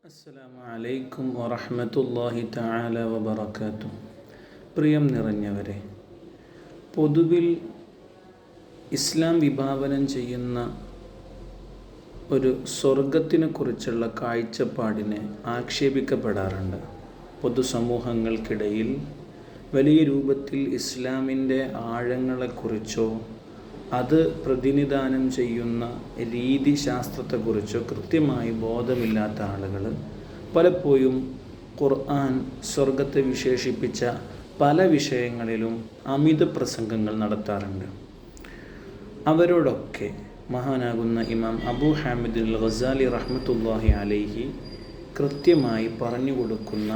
അസ്സലാമു അലൈക്കും വറഹ്മത്തുള്ളാഹി തആല വബറകാതുഹു. പ്രിയം നിറഞ്ഞവരെ, പൊതുവിൽ ഇസ്ലാം വിഭാവനം ചെയ്യുന്ന ഒരു സ്വർഗത്തിനെ കുറിച്ചുള്ള കാഴ്ചപ്പാടിനെ ആക്ഷേപിക്കപ്പെടാറുണ്ട്. പൊതുസമൂഹങ്ങൾക്കിടയിൽ വലിയ രൂപത്തിൽ ഇസ്ലാമിൻ്റെ ആഴങ്ങളെക്കുറിച്ചോ അത് പ്രതിനിധാനം ചെയ്യുന്ന രീതിശാസ്ത്രത്തെക്കുറിച്ചോ കൃത്യമായി ബോധമില്ലാത്ത ആളുകൾ പലപ്പോഴും ഖുർആൻ സ്വർഗത്തെ വിശേഷിപ്പിച്ച പല വിഷയങ്ങളിലും അമിത പ്രസംഗങ്ങൾ നടത്താറുണ്ട്. അവരോടൊക്കെ മഹാനാകുന്ന ഇമാം അബൂ ഹാമിദ് അൽ ഗസാലി റഹ്മത്തുള്ളാഹി അലൈഹി കൃത്യമായി പറഞ്ഞു കൊടുക്കുന്ന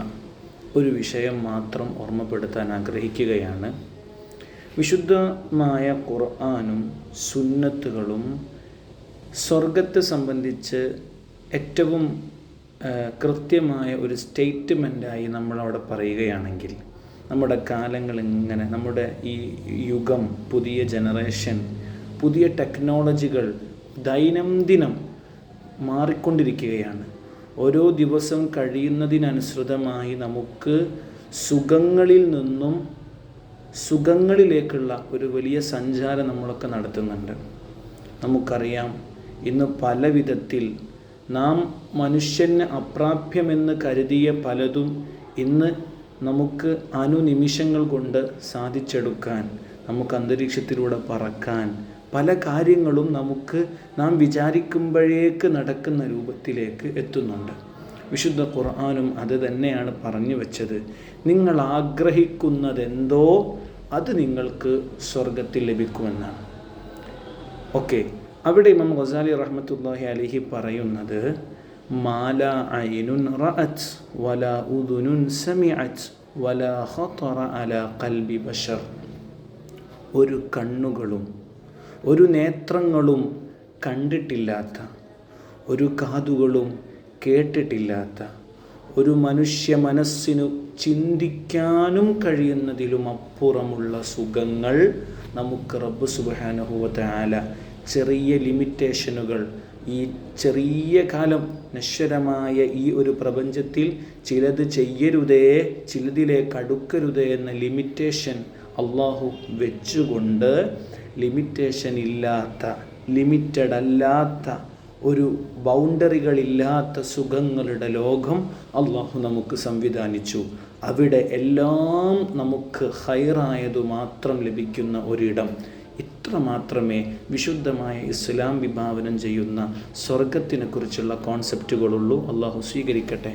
ഒരു വിഷയം മാത്രം ഓർമ്മപ്പെടുത്താൻ ആഗ്രഹിക്കുകയാണ്. വിശുദ്ധമായ ഖുർആനും സുന്നത്തുകളും സ്വർഗത്തെ സംബന്ധിച്ച് ഏറ്റവും കൃത്യമായ ഒരു സ്റ്റേറ്റ്മെൻറ്റായി നമ്മളവിടെ പറയുകയാണെങ്കിൽ, നമ്മുടെ കാലങ്ങൾ ഇങ്ങനെ, നമ്മുടെ ഈ യുഗം, പുതിയ ജനറേഷൻ, പുതിയ ടെക്നോളജികൾ ദൈനംദിനം മാറിക്കൊണ്ടിരിക്കുകയാണ്. ഓരോ ദിവസം കഴിയുന്നതിനനുസൃതമായി നമുക്ക് സുഖങ്ങളിൽ നിന്നും സുഖങ്ങളിലേക്കുള്ള ഒരു വലിയ സഞ്ചാരം നമ്മളൊക്കെ നടത്തുന്നുണ്ട്. നമുക്കറിയാം, ഇന്ന് പല വിധത്തിൽ നാം മനുഷ്യന് അപ്രാപ്യമെന്ന് കരുതിയ പലതും ഇന്ന് നമുക്ക് അനുനിമിഷങ്ങൾ കൊണ്ട് സാധിച്ചെടുക്കാൻ, നമുക്ക് അന്തരീക്ഷത്തിലൂടെ പറക്കാൻ, പല കാര്യങ്ങളും നമുക്ക് നാം വിചാരിക്കുമ്പോഴേക്ക് നടക്കുന്ന രൂപത്തിലേക്ക് എത്തുന്നുണ്ട്. വിശുദ്ധ ഖുർആനും അത് തന്നെയാണ് പറഞ്ഞു വെച്ചത്. നിങ്ങൾ ആഗ്രഹിക്കുന്നതെന്തോ അത് നിങ്ങൾക്ക് സ്വർഗത്തിൽ ലഭിക്കുമെന്നാണ്. ഓക്കെ, അവിടെ ഇമാം ഗസാലി റഹ്മത്തുള്ളാഹി അലൈഹി പറയുന്നത്, മാലാ ഐനുൻ റഅത് വലാ ഉദുനുൻ സമിഅത് വലാ ഖതറ അലാ ഖൽബി ബശർ. ഒരു കണ്ണുകളും ഒരു നേത്രങ്ങളും കണ്ടിട്ടില്ലാത്ത, ഒരു കാതുകളും കേട്ടിട്ടില്ലാത്ത, ഒരു മനുഷ്യ മനസ്സിനു ചിന്തിക്കാനും കഴിയുന്നതിലും അപ്പുറമുള്ള സുഖങ്ങൾ നമുക്ക് റബ്ബ് സുബ്ഹാനഹു വ തആല ചെറിയ ലിമിറ്റേഷനുകൾ, ഈ ചെറിയ കാലം നശ്വരമായ ഈ ഒരു പ്രപഞ്ചത്തിൽ ചിലത് ചെയ്യരുതേ, ചിലതിലേക്ക് അടുക്കരുതേ എന്ന ലിമിറ്റേഷൻ അള്ളാഹു വെച്ചുകൊണ്ട് ലിമിറ്റേഷൻ ഇല്ലാത്ത, ലിമിറ്റഡ് അല്ലാത്ത, ഒരു ബൗണ്ടറികളില്ലാത്ത സുഖങ്ങളുടെ ലോകം അള്ളാഹു നമുക്ക് സംവിധാനിച്ചു. അവിടെ എല്ലാം നമുക്ക് ഹൈറായതു മാത്രം ലഭിക്കുന്ന ഒരിടം. ഇത്ര മാത്രമേ വിശുദ്ധമായ ഇസ്ലാം വിഭാവനം ചെയ്യുന്ന സ്വർഗത്തിനെക്കുറിച്ചുള്ള കോൺസെപ്റ്റുകളുള്ളൂ. അള്ളാഹു സ്വീകരിക്കട്ടെ.